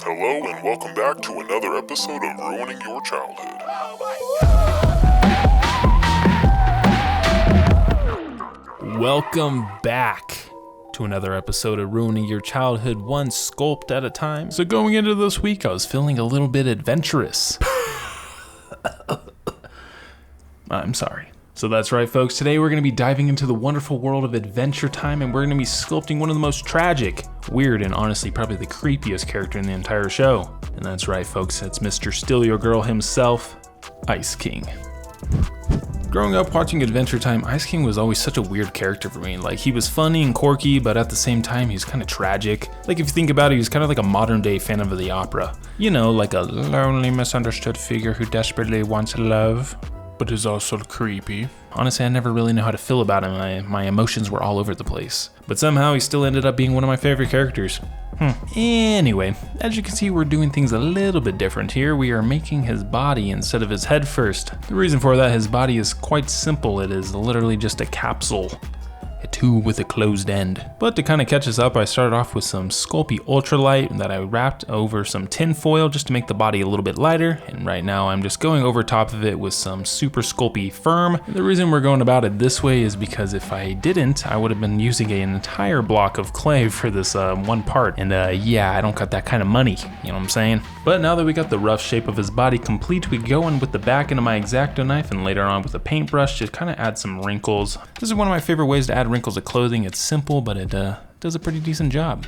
Hello and welcome back to another episode of Ruining Your Childhood. Welcome back to another episode of Ruining Your Childhood, one sculpt at a time. So going into this week, I was feeling a little bit adventurous. I'm sorry. So that's right, folks. Today we're going to be diving into the wonderful world of Adventure Time, and we're going to be sculpting one of the most tragic, weird, and honestly probably the creepiest character in the entire show. And that's right, folks. It's Mr. Steal Your Girl himself, Ice King. Growing up watching Adventure Time, Ice King was always such a weird character for me. Like, he was funny and quirky, but at the same time, he was kind of tragic. Like, if you think about it, he was kind of like a modern day Phantom of the Opera. You know, like a lonely, misunderstood figure who desperately wants love, but is also creepy. Honestly, I never really know how to feel about him. My emotions were all over the place. But somehow he still ended up being one of my favorite characters. Anyway, as you can see, we're doing things a little bit different here. We are making his body instead of his head first. The reason for that, his body is quite simple. It is literally just a capsule. A tube with a closed end. But to kind of catch us up, I started off with some Sculpey Ultralight that I wrapped over some tin foil just to make the body a little bit lighter. And right now I'm just going over top of it with some Super Sculpey Firm. And the reason we're going about it this way is because if I didn't, I would have been using an entire block of clay for this one part. And yeah, I don't got that kind of money, you know what I'm saying? But now that we got the rough shape of his body complete, we go in with the back end of my X-Acto knife and later on with a paintbrush to kind of add some wrinkles. This is one of my favorite ways to add wrinkles of clothing. It's simple, but it does a pretty decent job.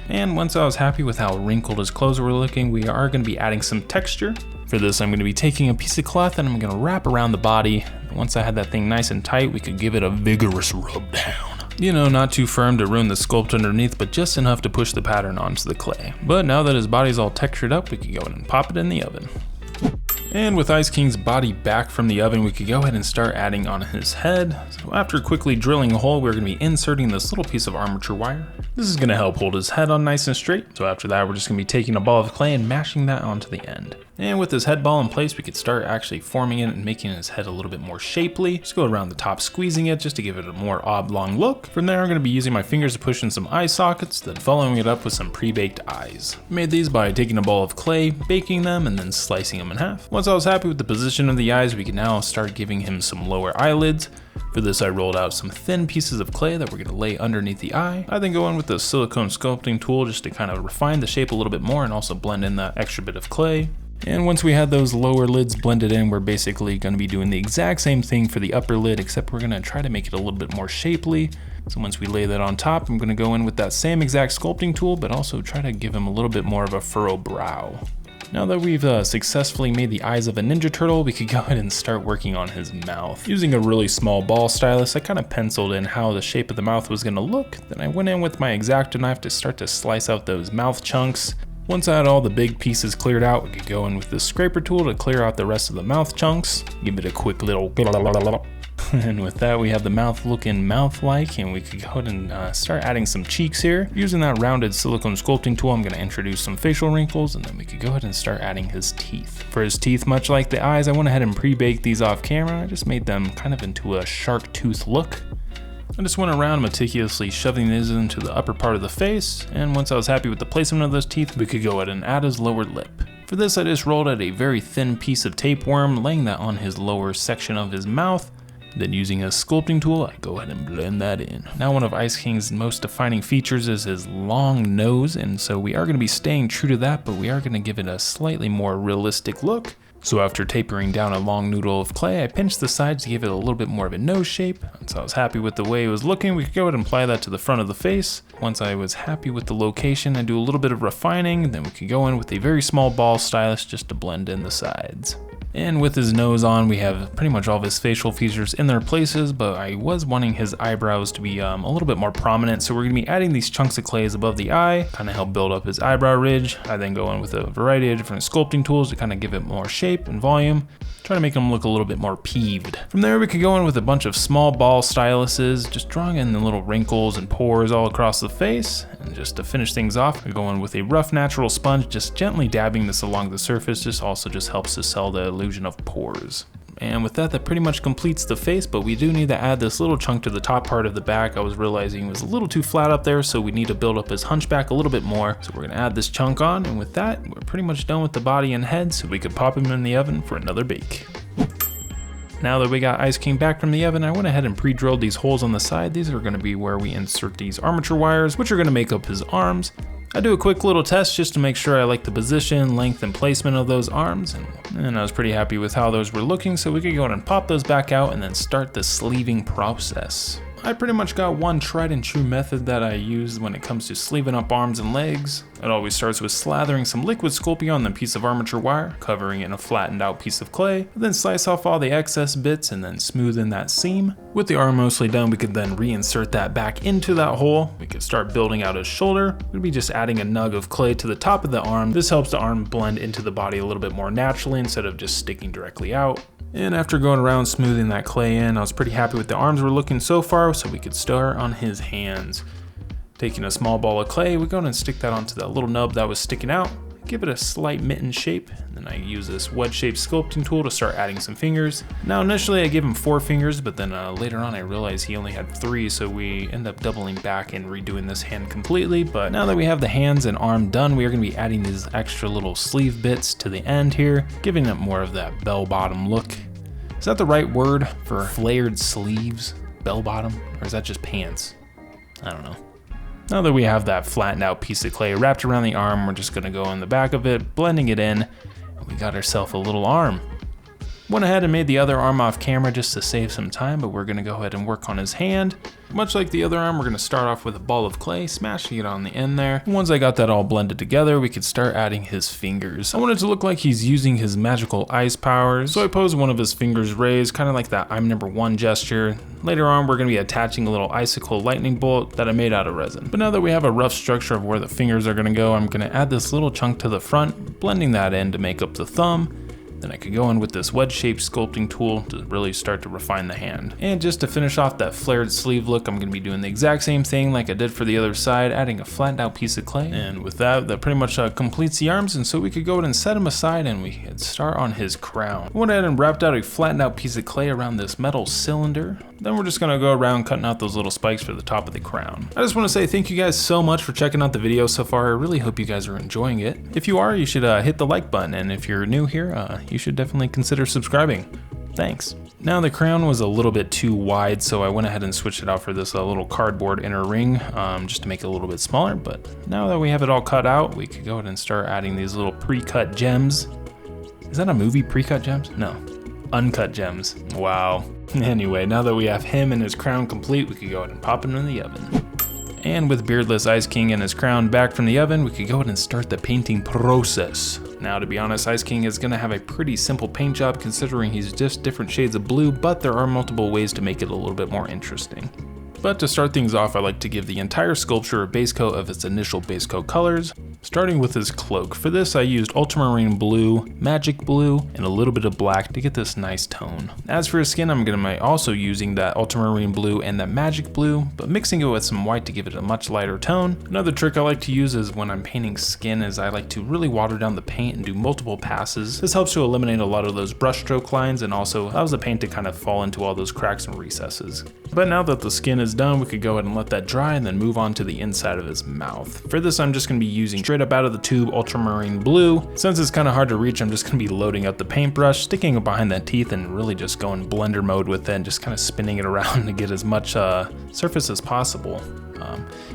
And once I was happy with how wrinkled his clothes were looking, we are going to be adding some texture. For this, I'm going to be taking a piece of cloth and I'm going to wrap around the body. Once I had that thing nice and tight, we could give it a vigorous rub down. You know, not too firm to ruin the sculpt underneath, but just enough to push the pattern onto the clay. But now that his body's all textured up, we can go ahead and pop it in the oven. And with Ice King's body back from the oven, we could go ahead and start adding on his head. So after quickly drilling a hole, we're going to be inserting this little piece of armature wire. This is going to help hold his head on nice and straight. So after that, we're just going to be taking a ball of clay and mashing that onto the end. And with his head ball in place, we could start actually forming it and making his head a little bit more shapely. Just go around the top, squeezing it just to give it a more oblong look. From there, I'm going to be using my fingers to push in some eye sockets, then following it up with some pre-baked eyes. Made these by taking a ball of clay, baking them, and then slicing them in half. Once I was happy with the position of the eyes, we can now start giving him some lower eyelids. For this, I rolled out some thin pieces of clay that we're going to lay underneath the eye. I then go in with the silicone sculpting tool just to kind of refine the shape a little bit more and also blend in that extra bit of clay. And once we had those lower lids blended in, we're basically going to be doing the exact same thing for the upper lid, except we're going to try to make it a little bit more shapely. So once we lay that on top, I'm going to go in with that same exact sculpting tool, but also try to give him a little bit more of a furrow brow. Now that we've successfully made the eyes of a Ninja Turtle, we could go ahead and start working on his mouth. Using a really small ball stylus, I kind of penciled in how the shape of the mouth was going to look. Then I went in with my X-Acto knife to start to slice out those mouth chunks. Once I had all the big pieces cleared out, we could go in with the scraper tool to clear out the rest of the mouth chunks. Give it a quick little and with that, we have the mouth looking mouth-like, and we could go ahead and start adding some cheeks here. Using that rounded silicone sculpting tool, I'm going to introduce some facial wrinkles, and then we could go ahead and start adding his teeth. For his teeth, much like the eyes, I went ahead and pre-baked these off camera. I just made them kind of into a shark tooth look. I just went around meticulously shoving these into the upper part of the face, and once I was happy with the placement of those teeth, we could go ahead and add his lower lip. For this, I just rolled out a very thin piece of tapeworm, laying that on his lower section of his mouth. Then using a sculpting tool, I go ahead and blend that in. Now one of Ice King's most defining features is his long nose, and so we are going to be staying true to that, but we are going to give it a slightly more realistic look. So after tapering down a long noodle of clay, I pinched the sides to give it a little bit more of a nose shape. And so I was happy with the way it was looking. We could go ahead and apply that to the front of the face. Once I was happy with the location, I do a little bit of refining, then we could go in with a very small ball stylus just to blend in the sides. And with his nose on, we have pretty much all of his facial features in their places, but I was wanting his eyebrows to be a little bit more prominent, so we're going to be adding these chunks of clays above the eye, kind of help build up his eyebrow ridge. I then go in with a variety of different sculpting tools to kind of give it more shape and volume, try to make him look a little bit more peeved. From there, we could go in with a bunch of small ball styluses, just drawing in the little wrinkles and pores all across the face. And just to finish things off, we go in with a rough natural sponge, just gently dabbing this along the surface. This also just helps to sell the illusion of pores. And with that pretty much completes the face, but we do need to add this little chunk to the top part of the back. I was realizing it was a little too flat up there, so we need to build up his hunchback a little bit more. So we're gonna add this chunk on, and with that, we're pretty much done with the body and head, so we could pop him in the oven for another bake. Now that we got Ice King back from the oven, I went ahead and pre-drilled these holes on the side. These are gonna be where we insert these armature wires, which are gonna make up his arms. I do a quick little test just to make sure I like the position, length, and placement of those arms, and I was pretty happy with how those were looking, so we could go ahead and pop those back out and then start the sleeving process. I pretty much got one tried and true method that I use when it comes to sleeving up arms and legs. It always starts with slathering some liquid Sculpting on the piece of armature wire, covering it in a flattened out piece of clay, then slice off all the excess bits and then smooth in that seam. With the arm mostly done, we could then reinsert that back into that hole. We could start building out his shoulder. We'd be just adding a nug of clay to the top of the arm. This helps the arm blend into the body a little bit more naturally instead of just sticking directly out. And after going around smoothing that clay in, I was pretty happy with the arms we're looking so far, so we could start on his hands. Taking a small ball of clay, we go and stick that onto that little nub that was sticking out, give it a slight mitten shape, and then I use this wedge-shaped sculpting tool to start adding some fingers. Now initially I gave him 4 fingers, but then later on I realized he only had 3, so we end up doubling back and redoing this hand completely. But now that we have the hands and arm done, we are going to be adding these extra little sleeve bits to the end here, giving it more of that bell-bottom look. Is that the right word for flared sleeves? Bell-bottom? Or is that just pants? I don't know. Now that we have that flattened out piece of clay wrapped around the arm, we're just gonna go in the back of it, blending it in, and we got ourselves a little arm. Went ahead and made the other arm off camera just to save some time, but we're gonna go ahead and work on his hand. Much like the other arm, we're gonna start off with a ball of clay, smashing it on the end there. And once I got that all blended together, we could start adding his fingers. I want it to look like he's using his magical ice powers, so I posed one of his fingers raised, kind of like that I'm number 1 gesture. Later on, we're gonna be attaching a little icicle lightning bolt that I made out of resin. But now that we have a rough structure of where the fingers are gonna go, I'm gonna add this little chunk to the front, blending that in to make up the thumb. Then I could go in with this wedge-shaped sculpting tool to really start to refine the hand. And just to finish off that flared sleeve look, I'm gonna be doing the exact same thing like I did for the other side, adding a flattened out piece of clay. And with that pretty much completes the arms, and so we could go ahead and set him aside and we could start on his crown. I went ahead and wrapped out a flattened out piece of clay around this metal cylinder. Then we're just gonna go around cutting out those little spikes for the top of the crown. I just wanna say thank you guys so much for checking out the video so far. I really hope you guys are enjoying it. If you are, you should hit the like button, and if you're new here, you should definitely consider subscribing. Thanks. Now the crown was a little bit too wide, so I went ahead and switched it out for this little cardboard inner ring, just to make it a little bit smaller. But now that we have it all cut out, we could go ahead and start adding these little pre-cut gems. Is that a movie, Pre-Cut Gems? No, Uncut Gems. Wow. Anyway, now that we have him and his crown complete, we could go ahead and pop him in the oven. And with Beardless Ice King and his crown back from the oven, we could go ahead and start the painting process. Now, to be honest, Ice King is gonna have a pretty simple paint job considering he's just different shades of blue, but there are multiple ways to make it a little bit more interesting. But to start things off, I like to give the entire sculpture a base coat of its initial base coat colors, starting with his cloak. For this, I used ultramarine blue, magic blue, and a little bit of black to get this nice tone. As for his skin, I'm gonna be also using that ultramarine blue and that magic blue, but mixing it with some white to give it a much lighter tone. Another trick I like to use is when I'm painting skin is I like to really water down the paint and do multiple passes. This helps to eliminate a lot of those brushstroke lines and also allows the paint to kind of fall into all those cracks and recesses. But now that the skin is done, we could go ahead and let that dry and then move on to the inside of his mouth. For this, I'm just gonna be using straight up out of the tube ultramarine blue. Since it's kind of hard to reach, I'm just gonna be loading up the paintbrush, sticking it behind that teeth and really just going blender mode with it and just kind of spinning it around to get as much surface as possible.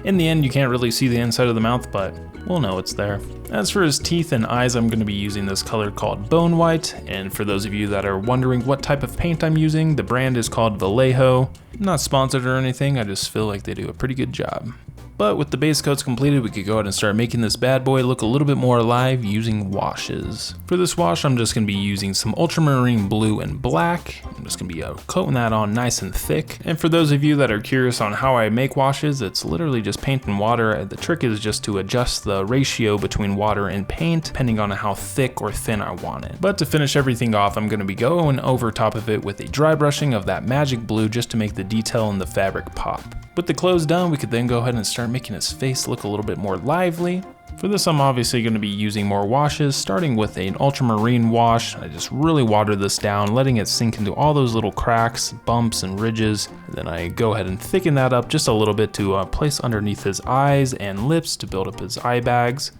In the end, you can't really see the inside of the mouth, but we'll know it's there. As for his teeth and eyes, I'm going to be using this color called Bone White, and for those of you that are wondering what type of paint I'm using, the brand is called Vallejo. I'm not sponsored or anything, I just feel like they do a pretty good job. But with the base coats completed, we could go ahead and start making this bad boy look a little bit more alive using washes. For this wash, I'm just gonna be using some ultramarine blue and black. I'm just gonna be coating that on nice and thick. And for those of you that are curious on how I make washes, it's literally just paint and water. The trick is just to adjust the ratio between water and paint, depending on how thick or thin I want it. But to finish everything off, I'm gonna be going over top of it with a dry brushing of that magic blue just to make the detail in the fabric pop. With the clothes done, we could then go ahead and start making his face look a little bit more lively. For this, I'm obviously going to be using more washes, starting with an ultramarine wash. I just really water this down, letting it sink into all those little cracks, bumps, and ridges. Then I go ahead and thicken that up just a little bit to place underneath his eyes and lips to build up his eye bags.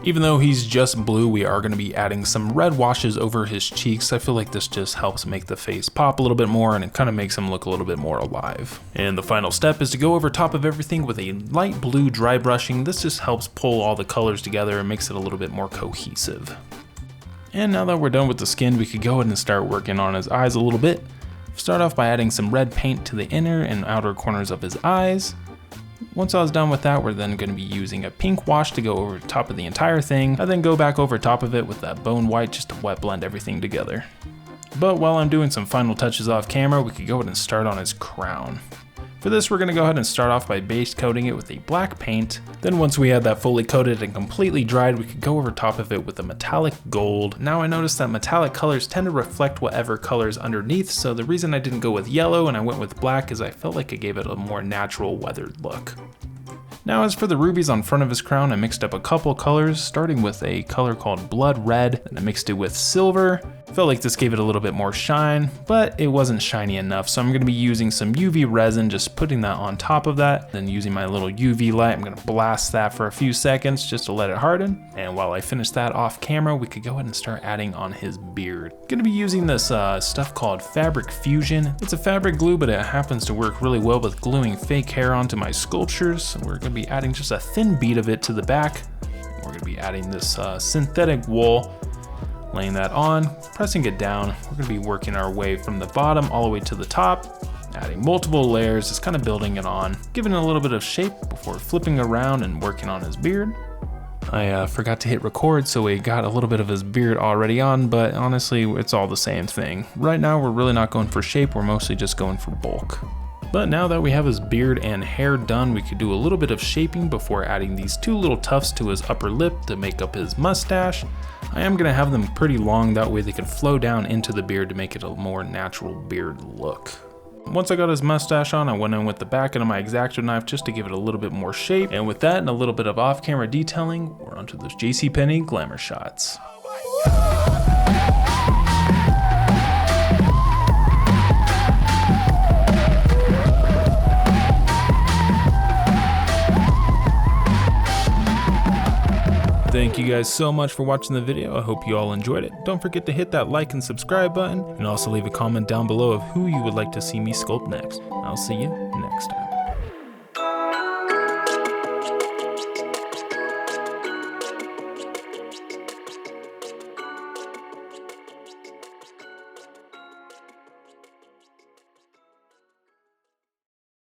Even though he's just blue, we are going to be adding some red washes over his cheeks. I feel like this just helps make the face pop a little bit more, and it kind of makes him look a little bit more alive. And the final step is to go over top of everything with a light blue dry brushing. This just helps pull all the colors together and makes it a little bit more cohesive. And now that we're done with the skin, we could go ahead and start working on his eyes a little bit. Start off by adding some red paint to the inner and outer corners of his eyes. Once I was done with that, we're then going to be using a pink wash to go over top of the entire thing. I then go back over top of it with that bone white just to wet blend everything together. But while I'm doing some final touches off camera, we could go ahead and start on his crown. For this, we're going to go ahead and start off by base coating it with a black paint. Then once we had that fully coated and completely dried, we could go over top of it with a metallic gold. Now I noticed that metallic colors tend to reflect whatever colors underneath, so the reason I didn't go with yellow and I went with black is I felt like it gave it a more natural weathered look. Now as for the rubies on front of his crown, I mixed up a couple colors, starting with a color called blood red, and I mixed it with silver. Felt like this gave it a little bit more shine, but it wasn't shiny enough, so I'm going to be using some UV resin, just putting that on top of that. Then using my little UV light, I'm going to blast that for a few seconds just to let it harden. And while I finish that off camera, we could go ahead and start adding on his beard. Going to be using this stuff called Fabric Fusion. It's a fabric glue, but it happens to work really well with gluing fake hair onto my sculptures. So we're going to be adding just a thin bead of it to the back. We're going to be adding this synthetic wool. Laying that on, pressing it down. We're going to be working our way from the bottom all the way to the top, adding multiple layers, just kind of building it on, giving it a little bit of shape before flipping around and working on his beard. I forgot to hit record, so we got a little bit of his beard already on, but honestly, it's all the same thing. Right now, we're really not going for shape, we're mostly just going for bulk. But now that we have his beard and hair done, we could do a little bit of shaping before adding these two little tufts to his upper lip to make up his mustache. I am going to have them pretty long, that way they can flow down into the beard to make it a more natural beard look. Once I got his mustache on, I went in with the back end of my X-Acto knife just to give it a little bit more shape. And with that and a little bit of off-camera detailing, we're onto those JCPenney glamour shots. Thank you guys so much for watching the video. I hope you all enjoyed it. Don't forget to hit that like and subscribe button, and also leave a comment down below of who you would like to see me sculpt next. I'll see you next time.